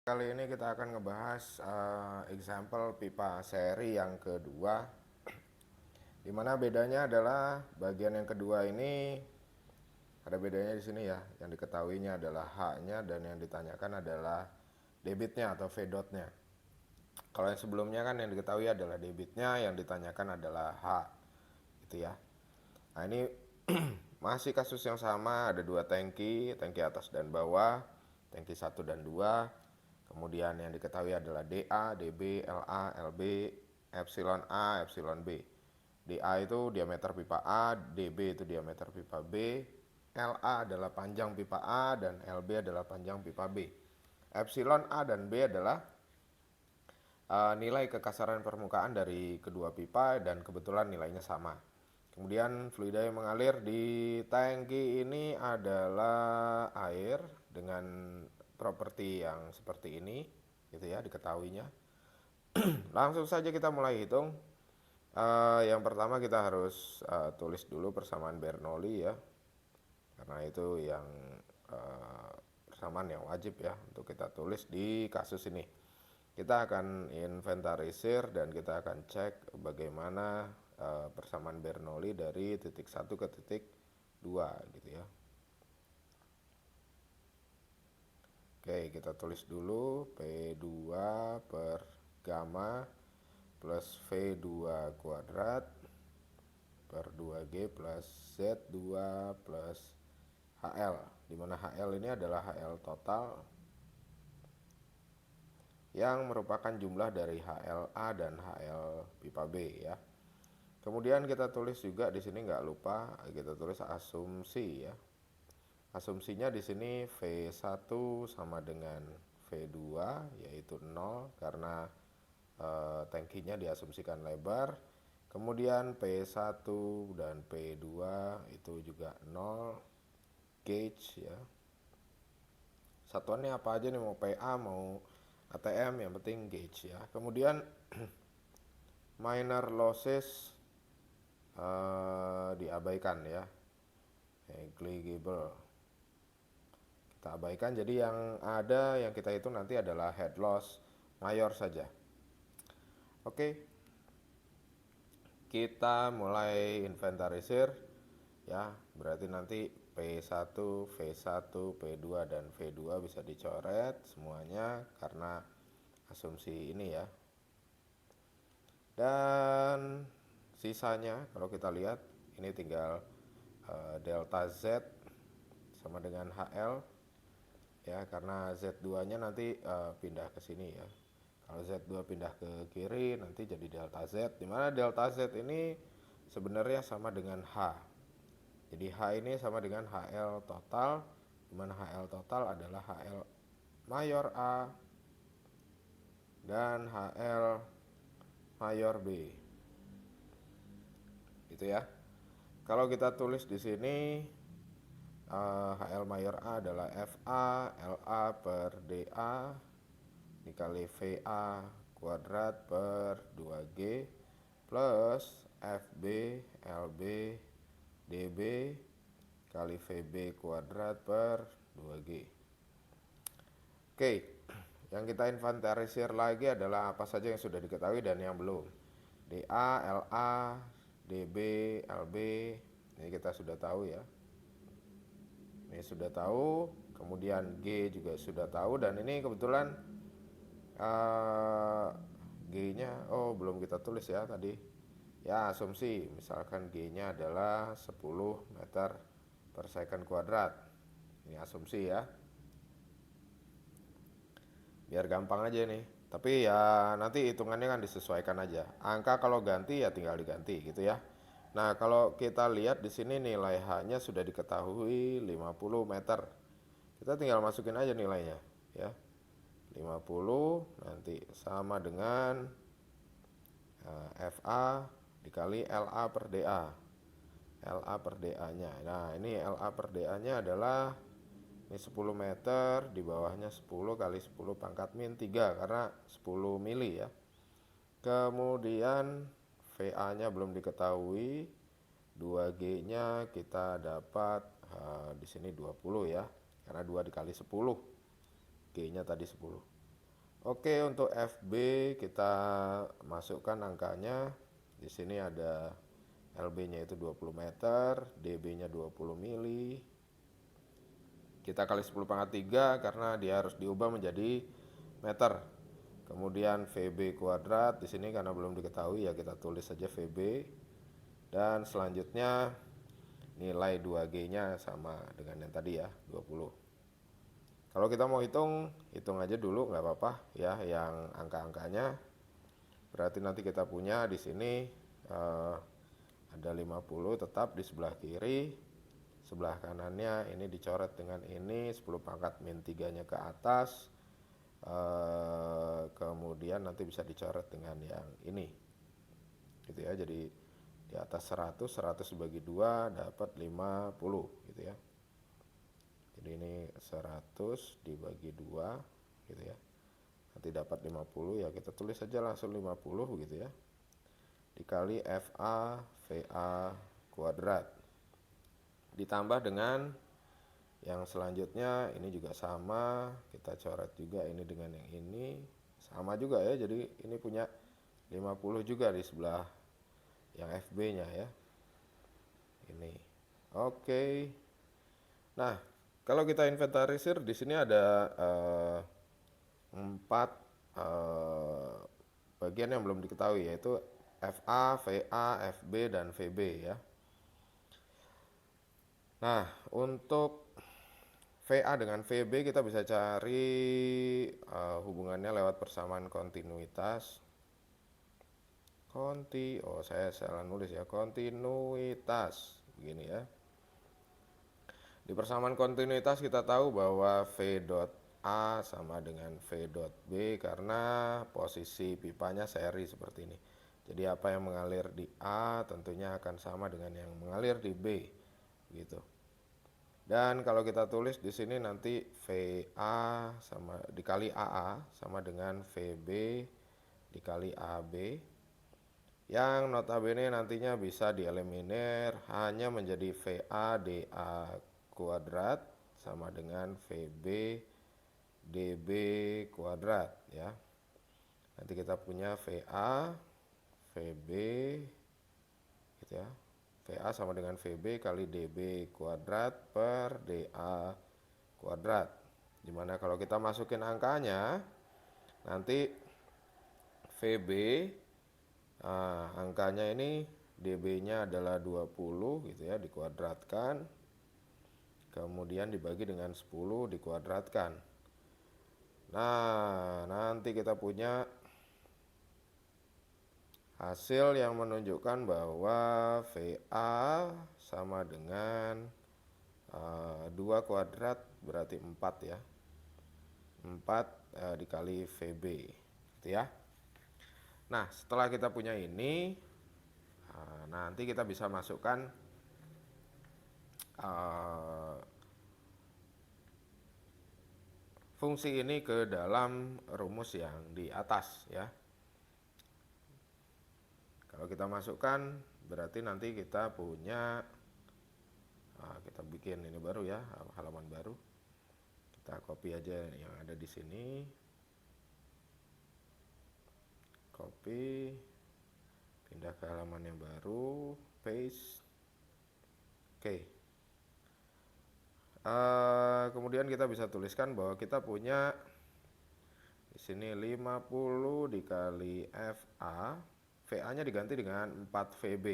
Kali ini kita akan ngebahas example pipa seri yang kedua, dimana bedanya adalah bagian yang kedua ini ada bedanya di sini ya. Yang diketahuinya adalah H-nya dan yang ditanyakan adalah debitnya atau V dot-nya. Kalau yang sebelumnya kan yang diketahui adalah debitnya, yang ditanyakan adalah H, gitu ya. Nah ini masih kasus yang sama, ada dua tangki atas dan bawah, tangki 1 dan 2. Kemudian yang diketahui adalah DA, DB, LA, LB, epsilon A, epsilon B. DA itu diameter pipa A, DB itu diameter pipa B, LA adalah panjang pipa A, dan LB adalah panjang pipa B. Epsilon A dan B adalah nilai kekasaran permukaan dari kedua pipa dan kebetulan nilainya sama. Kemudian fluida yang mengalir di tangki ini adalah air dengan properti yang seperti ini, gitu ya, diketahuinya. Langsung saja kita mulai hitung. Yang pertama kita harus tulis dulu persamaan Bernoulli ya, karena itu yang persamaan yang wajib ya untuk kita tulis di kasus ini. Kita akan inventarisir dan kita akan cek bagaimana persamaan Bernoulli dari titik 1 ke titik 2 gitu ya. Oke, kita tulis dulu P2 per gamma plus V2 kuadrat per 2G plus Z2 plus HL, dimana HL ini adalah HL total yang merupakan jumlah dari HLA dan HL pipa B ya. Kemudian kita tulis juga di sini, nggak lupa kita tulis asumsi ya. Asumsinya di sini V1 sama dengan V2 yaitu 0 karena tangkinya diasumsikan lebar. Kemudian P1 dan P2 itu juga 0 gauge ya. Satuannya apa aja nih, mau PA mau ATM, yang penting gauge ya. Kemudian minor losses diabaikan ya, negligible kita abaikan. Jadi yang ada yang kita hitung nanti adalah head loss mayor saja. Oke, kita mulai inventarisir ya, berarti nanti P1, V1, P2 dan V2 bisa dicoret semuanya karena asumsi ini ya. Dan sisanya kalau kita lihat ini tinggal delta Z sama dengan HL ya, karena Z2 nya nanti pindah ke sini ya. Kalau Z2 pindah ke kiri nanti jadi delta Z, dimana delta Z ini sebenarnya sama dengan H. Jadi H ini sama dengan HL total, dimana HL total adalah HL mayor A dan HL mayor B, gitu ya. Kalau kita tulis di sini HL mayor A adalah FA LA per DA dikali VA kuadrat per 2G plus FB LB DB kali VB kuadrat per 2G. Oke, yang kita inventarisir lagi adalah apa saja yang sudah diketahui dan yang belum. DA, LA, DB, LB, ini kita sudah tahu ya. Ini sudah tahu, kemudian G juga sudah tahu, dan ini kebetulan G-nya belum kita tulis ya tadi. Ya, asumsi misalkan G-nya adalah 10 meter per second kuadrat. Ini asumsi ya. Biar gampang aja nih. Tapi ya nanti hitungannya kan disesuaikan aja. Angka kalau ganti ya tinggal diganti gitu ya. Nah, kalau kita lihat di sini nilai H-nya sudah diketahui 50 meter. Kita tinggal masukin aja nilainya ya. 50 nanti sama dengan FA dikali LA per DA. LA per DA-nya. Nah, ini LA per DA-nya adalah ini 10 meter, di bawahnya 10 kali 10 pangkat min 3 karena 10 mili ya. Kemudian VA-nya belum diketahui, 2G-nya kita dapat di sini 20 ya, karena 2 dikali 10, G-nya tadi 10. Oke, untuk FB kita masukkan angkanya. Di sini ada LB-nya itu 20 meter, DB-nya 20 mili. Kita kali 10 pangkat 3 karena dia harus diubah menjadi meter. Kemudian VB kuadrat di sini karena belum diketahui ya kita tulis saja VB. Dan selanjutnya nilai 2G-nya sama dengan yang tadi ya, 20. Kalau kita mau hitung aja dulu nggak apa-apa ya yang angka-angkanya. Berarti nanti kita punya di sini ada 50 tetap di sebelah kiri. Sebelah kanannya ini dicoret dengan ini 10 pangkat min 3-nya ke atas. Kemudian nanti bisa dicoret dengan yang ini. Gitu ya. Jadi di atas 100 dibagi 2 dapat 50 gitu ya. Jadi ini 100 dibagi 2 gitu ya. Nanti dapat 50 ya kita tulis saja langsung 50 gitu ya. Dikali FA VA kuadrat. Ditambah dengan yang selanjutnya ini juga sama, kita coret juga ini dengan yang ini. Sama juga ya, jadi ini punya 50 juga di sebelah yang FB-nya ya. Ini. Oke. Nah, kalau kita inventarisir di sini ada 4 bagian yang belum diketahui yaitu FA, VA, FB dan VB ya. Nah, untuk VA dengan VB kita bisa cari hubungannya lewat persamaan kontinuitas. Saya salah nulis ya, kontinuitas begini ya. Di persamaan kontinuitas kita tahu bahwa V dot A sama dengan V dot B karena posisi pipanya seri seperti ini. Jadi apa yang mengalir di A tentunya akan sama dengan yang mengalir di B gitu. Dan kalau kita tulis di sini nanti VA sama dikali AA sama dengan VB dikali AB. Yang notabene nantinya bisa dieliminir hanya menjadi VA DA kuadrat sama dengan VB DB kuadrat ya. Nanti kita punya VA VB gitu ya. VA sama dengan VB kali DB kuadrat per DA kuadrat. Dimana kalau kita masukin angkanya nanti VB angkanya ini DB-nya adalah 20 gitu ya, dikuadratkan. Kemudian dibagi dengan 10 dikuadratkan. Nah, nanti kita punya hasil yang menunjukkan bahwa VA sama dengan 2 kuadrat berarti 4 ya. 4 dikali VB gitu ya. Nah, setelah kita punya ini, nanti kita bisa masukkan fungsi ini ke dalam rumus yang di atas ya. Kalau kita masukkan, berarti nanti kita punya, kita bikin ini baru ya, halaman baru. Kita copy aja yang ada di sini. Copy, pindah ke halaman yang baru, paste. Oke. Kemudian kita bisa tuliskan bahwa kita punya di sini 50 dikali FA, VA-nya diganti dengan 4 VB.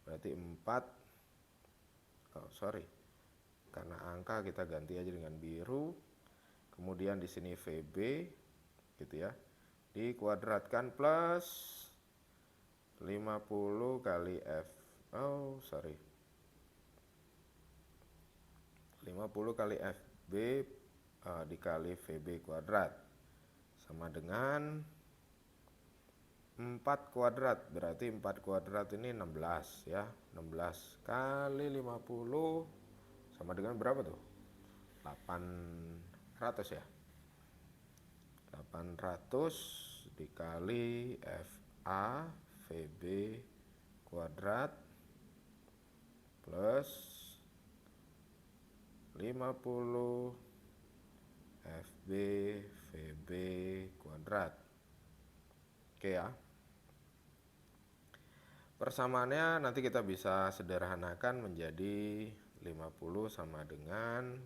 Berarti 4 karena angka kita ganti aja dengan biru. Kemudian di sini VB gitu ya. Dikuadratkan plus 50 kali 50 kali FB dikali VB kuadrat sama dengan 4 kuadrat. Berarti 4 kuadrat ini 16 ya. 16 kali 50 sama dengan berapa tuh? 800 ya. 800 dikali FA VB kuadrat plus 50 FB VB kuadrat kuadrat. Oke ya. Persamaannya nanti kita bisa sederhanakan menjadi 50 sama dengan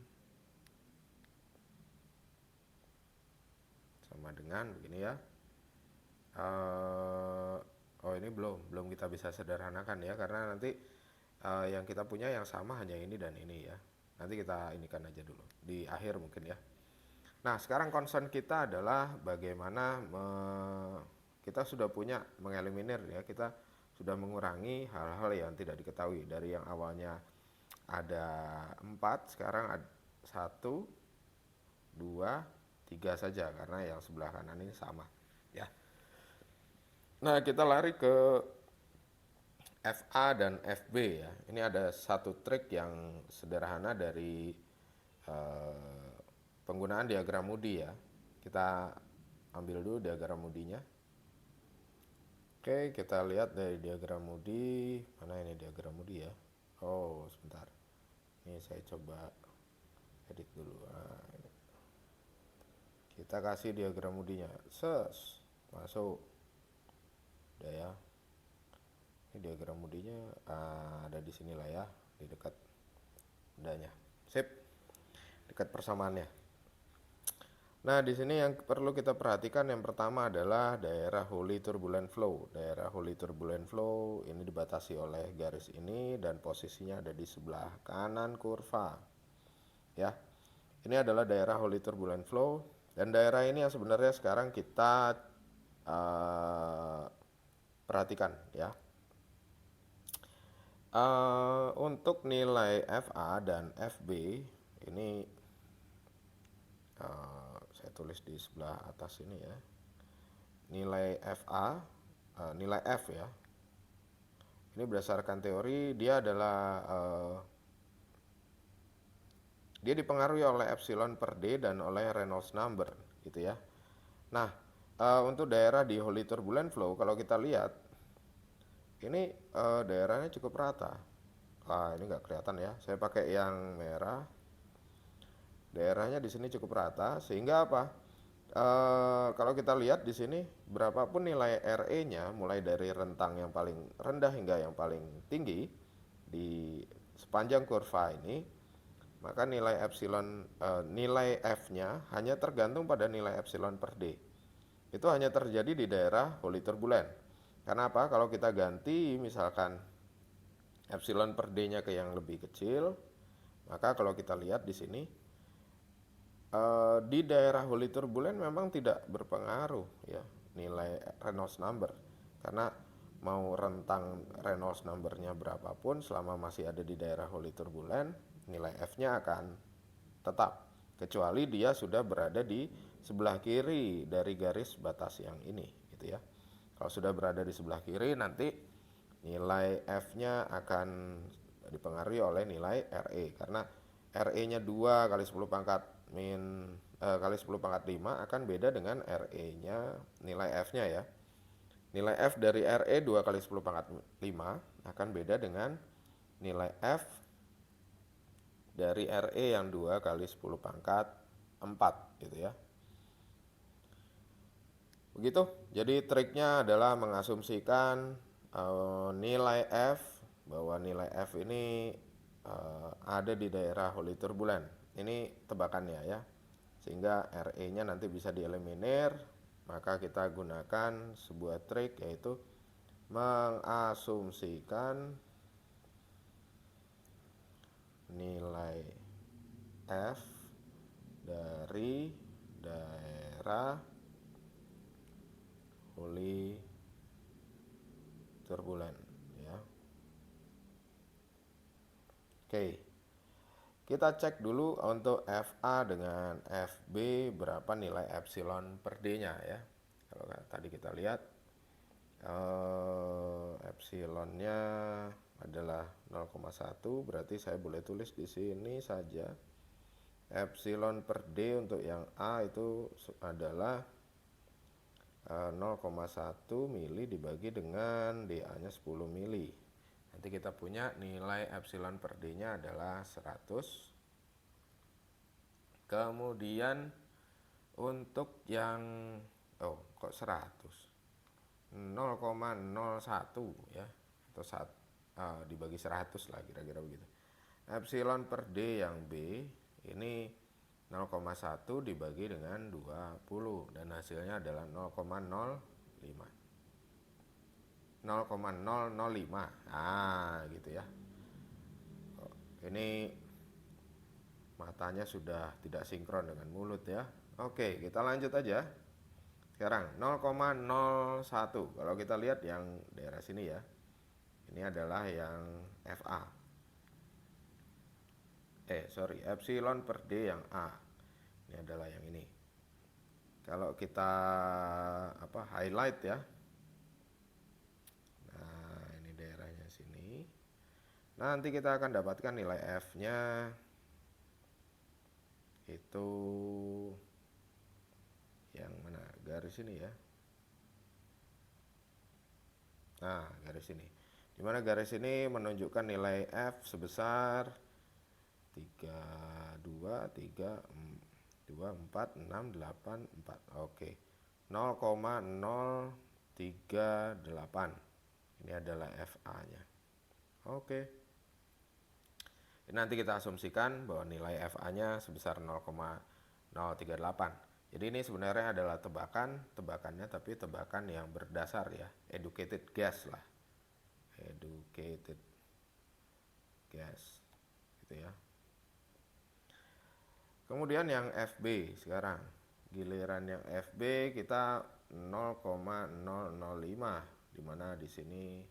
begini ya. Oh ini belum kita bisa sederhanakan ya, karena nanti yang kita punya yang sama hanya ini dan ini ya. Nanti kita inikan aja dulu di akhir mungkin ya. Nah sekarang concern kita adalah bagaimana kita sudah punya mengeliminir ya, kita sudah mengurangi hal-hal yang tidak diketahui. Dari yang awalnya ada 4, sekarang ada 1, 2, 3 saja, karena yang sebelah kanan ini sama ya. Nah kita lari ke FA dan FB ya. Ini ada satu trik yang sederhana dari penggunaan diagram Moody ya. Kita ambil dulu diagram Moody-nya. Oke, kita lihat dari diagram Moody. Mana ini diagram Moody ya? Oh, sebentar. Ini saya coba edit dulu. Nah, ini. Kita kasih diagram Moody-nya. Masuk. Udah ya. Ini diagram Moody-nya ada di sini lah ya, di dekat udahnya. Sip. Dekat persamaannya. Nah, di sini yang perlu kita perhatikan yang pertama adalah daerah Holy Turbulent Flow. Daerah Holy Turbulent Flow ini dibatasi oleh garis ini dan posisinya ada di sebelah kanan kurva. Ya. Ini adalah daerah Holy Turbulent Flow dan daerah ini yang sebenarnya sekarang kita perhatikan ya. Untuk nilai FA dan FB ini saya tulis di sebelah atas ini ya. Nilai FA, nilai F ya. Ini berdasarkan teori dia adalah dia dipengaruhi oleh epsilon per D dan oleh Reynolds number gitu ya. Nah, untuk daerah di Holy Turbulent Flow kalau kita lihat ini daerahnya cukup rata. Ini nggak kelihatan ya. Saya pakai yang merah. Daerahnya di sini cukup rata sehingga apa? Kalau kita lihat di sini berapapun nilai RE-nya mulai dari rentang yang paling rendah hingga yang paling tinggi di sepanjang kurva ini, maka nilai epsilon nilai F-nya hanya tergantung pada nilai epsilon per D. Itu hanya terjadi di daerah Holy Turbulent. Karena apa? Kalau kita ganti misalkan epsilon per D-nya ke yang lebih kecil, maka kalau kita lihat di sini di daerah Holy Turbulent memang tidak berpengaruh ya nilai Reynolds number, karena mau rentang Reynolds numbernya berapapun selama masih ada di daerah Holy Turbulent nilai F-nya akan tetap, kecuali dia sudah berada di sebelah kiri dari garis batas yang ini gitu ya. Kalau sudah berada di sebelah kiri nanti nilai F-nya akan dipengaruhi oleh nilai RE, karena RE-nya 2 kali 10 pangkat kali 10 pangkat 5 akan beda dengan RE-nya nilai F-nya ya. Nilai F dari RE 2 kali 10 pangkat 5 akan beda dengan nilai F dari RE yang 2 kali 10 pangkat 4 gitu ya. Begitu. Jadi triknya adalah mengasumsikan nilai F, bahwa nilai F ini ada di daerah Holy Turbulent. Ini tebakannya ya, sehingga RE-nya nanti bisa dieliminir. Maka kita gunakan sebuah trik, yaitu mengasumsikan nilai F dari daerah Holy Turbulent ya. Oke. Kita cek dulu untuk FA dengan FB berapa nilai epsilon per D-nya ya. Kalau tadi kita lihat epsilonnya adalah 0,1, berarti saya boleh tulis di sini saja epsilon per D untuk yang A itu adalah 0,1 mili dibagi dengan DA-nya 10 mili. Nanti kita punya nilai epsilon per D-nya adalah 100. Kemudian untuk yang oh kok 100, 0,01 ya, atau dibagi 100 lah kira-kira begitu. Epsilon per D yang B ini 0,1 dibagi dengan 20 dan hasilnya adalah 0,05. 0,005. Gitu ya. Ini matanya sudah tidak sinkron dengan mulut ya. Oke, kita lanjut aja. Sekarang 0,01. Kalau kita lihat yang daerah sini ya. Ini adalah yang FA. Epsilon per D yang A. Ini adalah yang ini. Kalau kita highlight ya. Nah, ini daerahnya sini. Nanti kita akan dapatkan nilai F-nya itu yang mana? Garis ini ya. Nah, garis ini. Dimana garis ini menunjukkan nilai F sebesar 3, 2, 3, 2, 4, 6, 8, 4. Oke. 0,038. Ini adalah FA-nya. Oke. Nanti kita asumsikan bahwa nilai FA-nya sebesar 0,038. Jadi ini sebenarnya adalah tebakannya tapi tebakan yang berdasar ya, educated guess lah. Educated guess. Gitu ya. Kemudian yang FB sekarang. Giliran yang FB kita 0,005 di mana di sini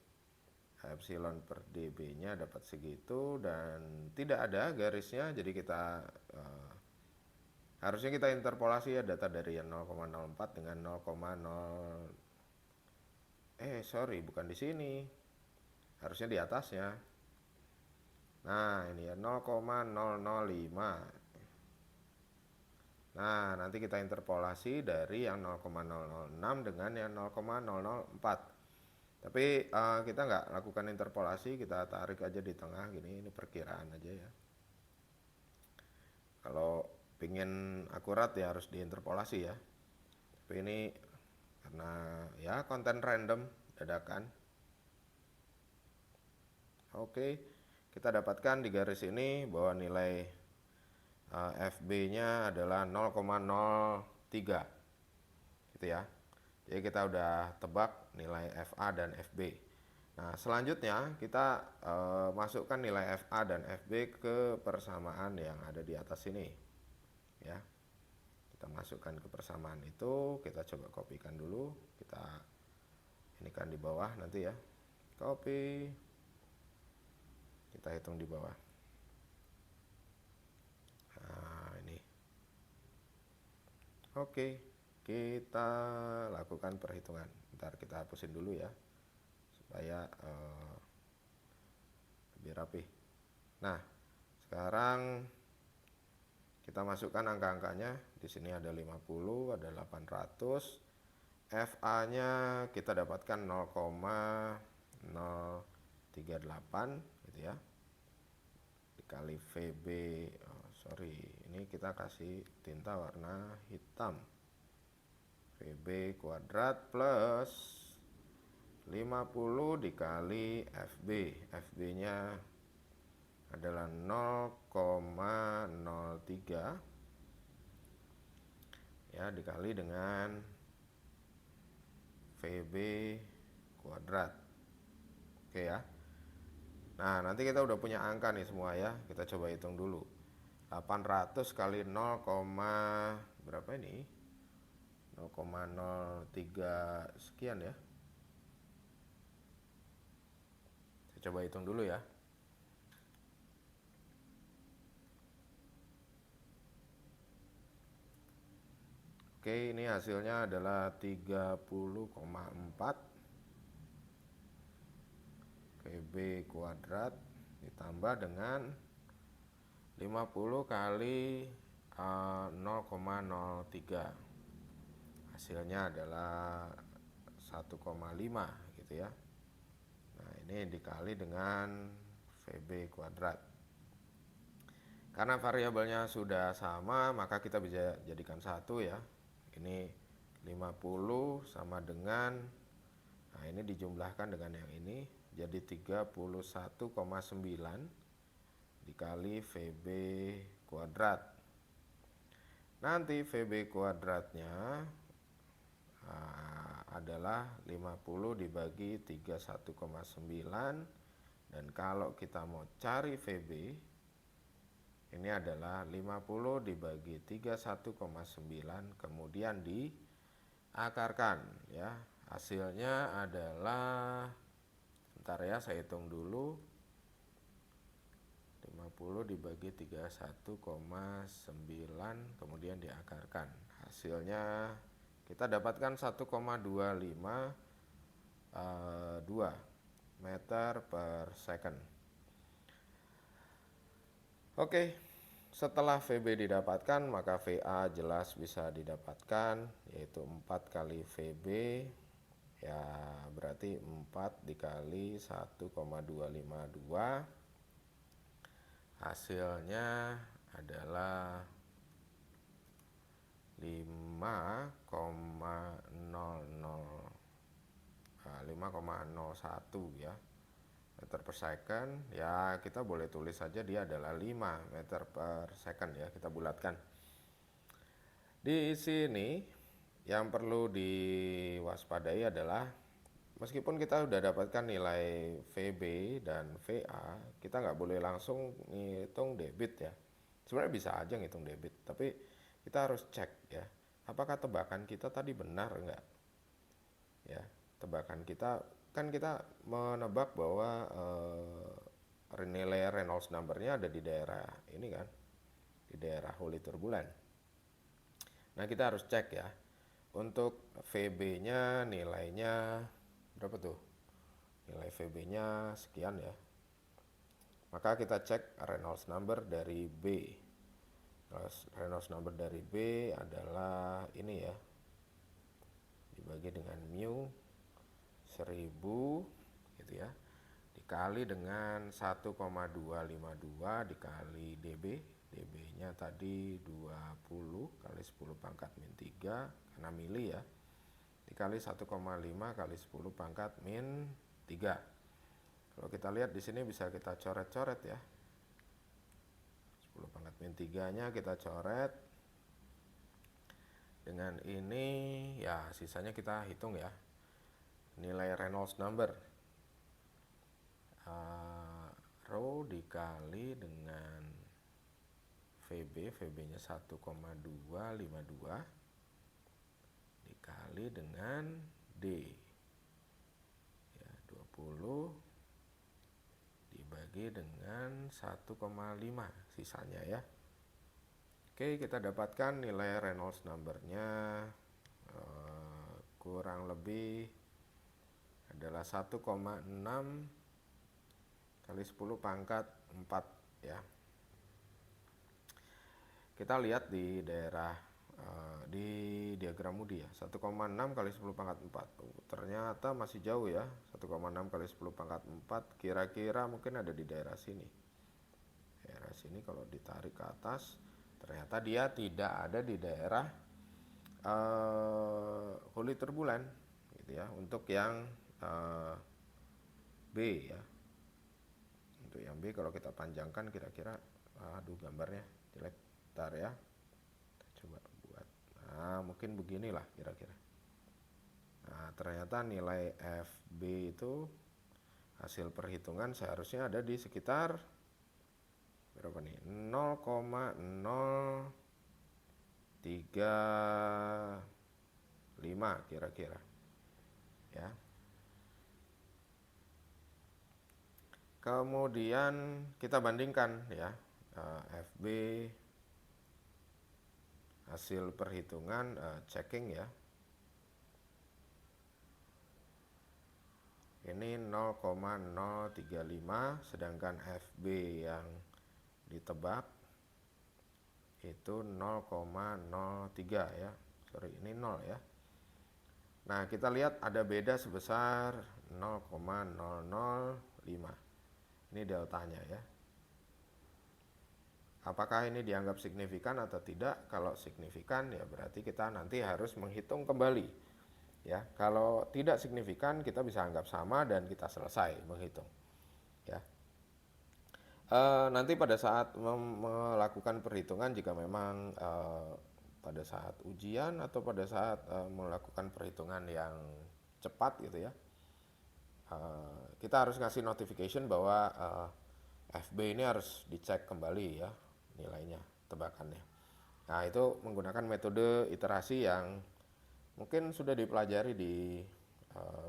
epsilon per dB-nya dapat segitu dan tidak ada garisnya, jadi kita harusnya kita interpolasi ya data dari yang 0,04 dengan 0,0 bukan di sini. Harusnya di atasnya. Nah, ini ya 0,005. Nah, nanti kita interpolasi dari yang 0,006 dengan yang 0,004. Tapi kita nggak lakukan interpolasi, kita tarik aja di tengah gini, ini perkiraan aja ya. Kalau pingin akurat ya harus diinterpolasi ya. Tapi ini karena ya konten random dadakan. Oke, kita dapatkan di garis ini bahwa nilai FB-nya adalah 0,03 gitu ya. Jadi kita udah tebak nilai FA dan FB. Nah, selanjutnya kita masukkan nilai FA dan FB ke persamaan yang ada di atas sini. Ya. Kita masukkan ke persamaan itu, kita coba kopikan dulu. Kita inikan di bawah nanti ya. Copy. Kita hitung di bawah. Nah, ini. Oke. Kita lakukan perhitungan. Ntar kita hapusin dulu ya supaya lebih rapi. Nah, sekarang kita masukkan angka-angkanya. Di sini ada 50, ada 800. FA-nya kita dapatkan 0,038 gitu ya. Dikali VB. Ini kita kasih tinta warna hitam. VB kuadrat plus 50 dikali FB. FB-nya adalah 0,03 ya, dikali dengan VB kuadrat. Oke ya. Nah, nanti kita udah punya angka nih semua ya. Kita coba hitung dulu. 800 kali 0, berapa ini? 0,03 sekian ya. Saya coba hitung dulu ya. Oke, ini hasilnya adalah 30,4 VB kuadrat ditambah dengan 50 kali 0,03. Hasilnya adalah 1,5 gitu ya. Nah, ini dikali dengan VB kuadrat. Karena variabelnya sudah sama, maka kita bisa jadikan satu ya. Ini 50 sama dengan, nah ini dijumlahkan dengan yang ini jadi 31,9 dikali VB kuadrat. Nanti VB kuadratnya adalah 50 dibagi 31,9, dan kalau kita mau cari VB ini adalah 50 dibagi 31,9 kemudian diakarkan ya. Hasilnya adalah, bentar ya saya hitung dulu, 50 dibagi 31,9 kemudian diakarkan. Hasilnya kita dapatkan 1,252 meter per second. Oke, setelah VB didapatkan maka VA jelas bisa didapatkan, yaitu 4 kali VB ya, berarti 4 dikali 1,252, hasilnya adalah 5,01 ya meter per second. Ya kita boleh tulis saja dia adalah 5 meter per second ya, kita bulatkan. Di sini yang perlu diwaspadai adalah meskipun kita sudah dapatkan nilai VB dan VA, kita nggak boleh langsung ngitung debit ya. Sebenarnya bisa aja ngitung debit, tapi kita harus cek ya, apakah tebakan kita tadi benar enggak ya. Tebakan kita kan kita menebak bahwa nilai Reynolds number-nya ada di daerah ini kan, di daerah Holy Turbulent. Nah kita harus cek ya, untuk VB-nya nilainya berapa tuh, nilai VB-nya sekian ya, maka kita cek Reynolds number dari B. Reynolds number dari B adalah ini ya, dibagi dengan mu 1000 gitu ya, dikali dengan 1,252 dikali dB. dB-nya tadi 20 kali 10 pangkat min 3 karena mili ya, dikali 1,5 kali 10 pangkat min 3. Kalau kita lihat di sini bisa kita coret-coret ya, 10 pangkat min 3-nya kita coret dengan ini ya, sisanya kita hitung ya, nilai Reynolds number rho dikali dengan VB, VB-nya 1,252 dikali dengan D ya, 20 dibagi dengan 1,5 sisanya ya. Oke, kita dapatkan nilai Reynolds number-nya kurang lebih adalah 1,6 kali 10 pangkat 4 ya. Kita lihat di daerah di diagram Moody ya, 1,6 kali 10 pangkat 4 ternyata masih jauh ya. 1,6 kali 10 pangkat 4 kira-kira mungkin ada di daerah sini. Daerah sini kalau ditarik ke atas ternyata dia tidak ada di daerah Holy Turbulent gitu ya. Untuk yang B ya, untuk yang B kalau kita panjangkan kira-kira, aduh gambarnya jelek, bentar ya, kita coba buat, nah mungkin beginilah kira-kira. Nah ternyata nilai FB itu hasil perhitungan seharusnya ada di sekitar berapa nih, 0,035 kira-kira ya. Kemudian kita bandingkan ya, FB hasil perhitungan checking ya, ini 0,035 sedangkan FB yang ditebak itu 0,03 ya, sorry ini 0 ya. Nah kita lihat ada beda sebesar 0,005, ini deltanya ya. apakah ini dianggap signifikan atau tidak. Kalau signifikan ya berarti kita nanti harus menghitung kembali ya. Kalau tidak signifikan kita bisa anggap sama dan kita selesai menghitung ya. Nanti pada saat melakukan perhitungan, jika memang pada saat ujian atau pada saat melakukan perhitungan yang cepat gitu ya, kita harus ngasih notification bahwa FB ini harus dicek kembali ya nilainya, tebakannya. Nah, itu menggunakan metode iterasi yang mungkin sudah dipelajari di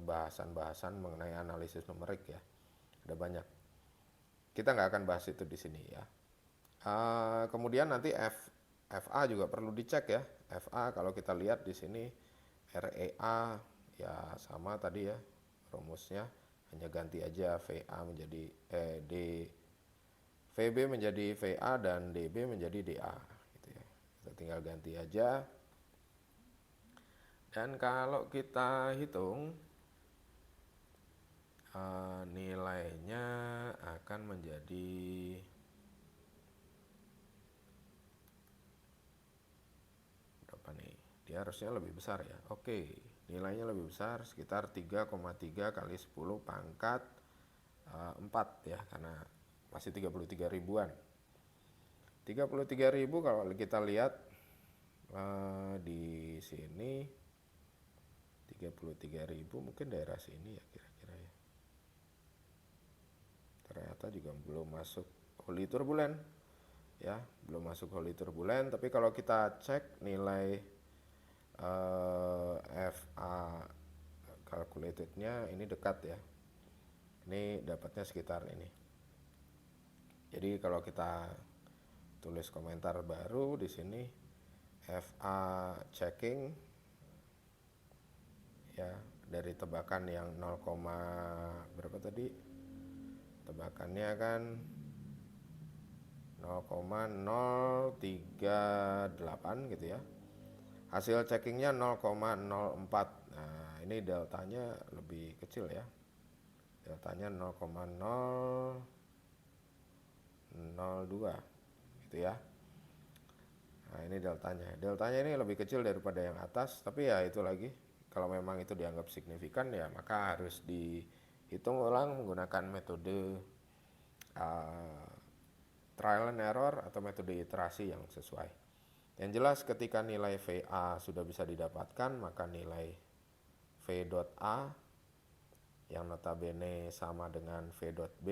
bahasan-bahasan mengenai analisis numerik ya. Ada banyak. Kita nggak akan bahas itu di sini ya. Kemudian nanti FA juga perlu dicek ya. FA kalau kita lihat di sini REA ya sama tadi ya rumusnya, hanya ganti aja VA menjadi VB menjadi VA dan DB menjadi DA gitu ya. Kita tinggal ganti aja. Dan kalau kita hitung nilainya akan menjadi berapa nih? Dia harusnya lebih besar ya. Oke, nilainya lebih besar sekitar 3,3 kali 10 pangkat 4 ya, karena masih 33 ribuan. 33 ribu kalau kita lihat di sini 33 ribu mungkin daerah sini ya kira-kira ya. Ternyata juga belum masuk holy turbulent ya, belum masuk holy turbulent. Tapi kalau kita cek nilai FA calculatednya ini dekat ya, ini dapatnya sekitar ini. Jadi kalau kita tulis komentar baru di sini FA checking ya, dari tebakan yang 0, berapa tadi, tebakannya kan 0,038 gitu ya, hasil checkingnya 0,04. Nah ini deltanya lebih kecil ya, deltanya 0,002 gitu ya. Nah ini deltanya ini lebih kecil daripada yang atas, tapi ya itu lagi, kalau memang itu dianggap signifikan ya maka harus dihitung ulang menggunakan metode trial and error atau metode iterasi yang sesuai. Yang jelas ketika nilai VA sudah bisa didapatkan, maka nilai V.A yang notabene sama dengan V.B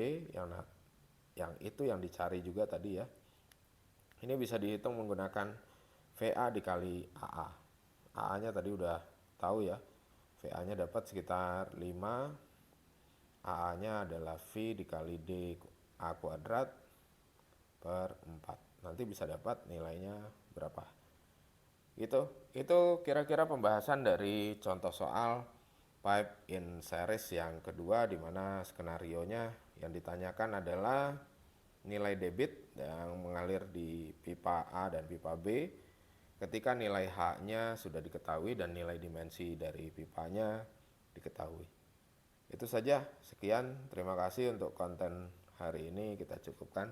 yang itu yang dicari juga tadi ya. Ini bisa dihitung menggunakan VA dikali AA. AA-nya tadi udah tahu ya. VA-nya dapat sekitar 5. AA-nya adalah V dikali D A kuadrat per 4. Nanti bisa dapat nilainya berapa. Gitu. Itu kira-kira pembahasan dari contoh soal pipe in series yang kedua, di mana skenarionya yang ditanyakan adalah nilai debit yang mengalir di pipa A dan pipa B ketika nilai H-nya sudah diketahui dan nilai dimensi dari pipanya diketahui. Itu saja, sekian, terima kasih untuk konten hari ini, kita cukupkan.